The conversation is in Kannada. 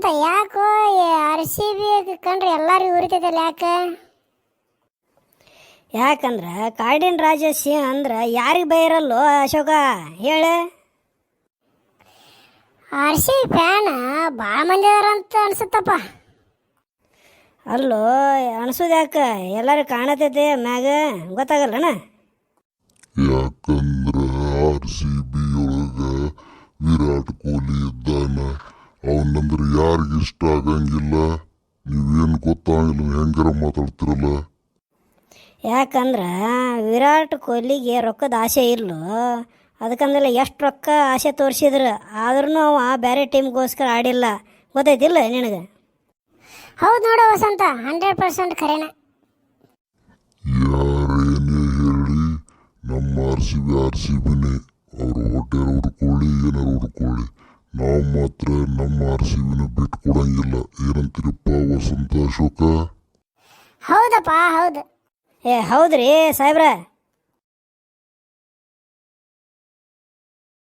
ವಸಂತ ಯಾಕೋ ಆರ್ ಸಿ ಬಿ ಕಂಡ್ರೆ ಎಲ್ಲರಿಗೂ ಉರಿತೈತಲ್ಲ ಯಾಕೆ? ಯಾಕಂದ್ರೆ ಕಾಡಿನ ರಾಜ ಸಿಂಹ ಅಂದ್ರೆ ಯಾರಿಗೆ ಬೈರಲ್ಲೋ ಅಶೋಕ ಹೇಳ. ಆರ್ ಸಿ ಬಿ ಫ್ಯಾನ್ ಭಾಳ ಮಂದಿ ಅದಾರಂತ ಅನ್ಸುತ್ತಪ್ಪ. ಅಲ್ಲೋ ಅನ್ಸೋದು ಯಾಕೆ ಎಲ್ಲರೂ ಕಾಣತೈತೆ ಮ್ಯಾಗ ಗೊತ್ತಾಗಲ್ಲಣ್ಣ. ಯಾಕಂದ್ರೆ ಆರ್ ಸಿ ಬಿ ಒಳಗ ವಿರಾಟ್ ಕೊಹ್ಲಿ ಇದ್ದಾನ. ಅವನಂದ್ರೆ ಯಾರಿಗಿಷ್ಟ ಆಗಂಗಿಲ್ಲ. ನೀವೇನು ಗೊತ್ತಾಗಿಲ್ಲ ಹೆಂಗಾರ ಮಾತಾಡ್ತಿರಲ್ಲ. ಯಾಕಂದ್ರೆ ವಿರಾಟ್ ಕೊಹ್ಲಿಗೆ ರೊಕ್ಕದ ಆಸೆ ಇಲ್ಲೋ, ಅದಕ್ಕಂದ್ರೆ ಎಷ್ಟು ರೊಕ್ಕ ಆಸೆ ತೋರಿಸಿದ್ರು ಆದ್ರೂ ಅವ ಬೇರೆ ಟೀಮ್ಗೋಸ್ಕರ ಆಡಿಲ್ಲ. ಗೊತ್ತೈತಿಲ್ಲ ನಿನಗೆ? ಹೌದು ನೋಡು ವಸಂತ, 100% ಖರೇನ. ಯಾರೇನೇ ಹೇಳಿ ನಮ್ಮ ಆರ್ ಸಿ ಬಿನೇ. ಅವರು ಹೊಟ್ಟೆರ ಹುಡ್ಕೊಳ್ಳಿ ಏನಾರು ಹುಡ್ಕೊಳ್ಳಿ, ನಾವು ಮಾತ್ರ ನಮ್ಮ ಆರ್ ಸಿ ಬಿನ ಬಿಟ್ಟು ಕೊಡಂಗಿಲ್ಲ. ಏನಂತೀರಪ್ಪ ವಸಂತ ಅಶೋಕ? ಹೌದಪ್ಪ ಹೌದು. ಹೌದ್ರಿ ಸಾಹೇಬ್ರ.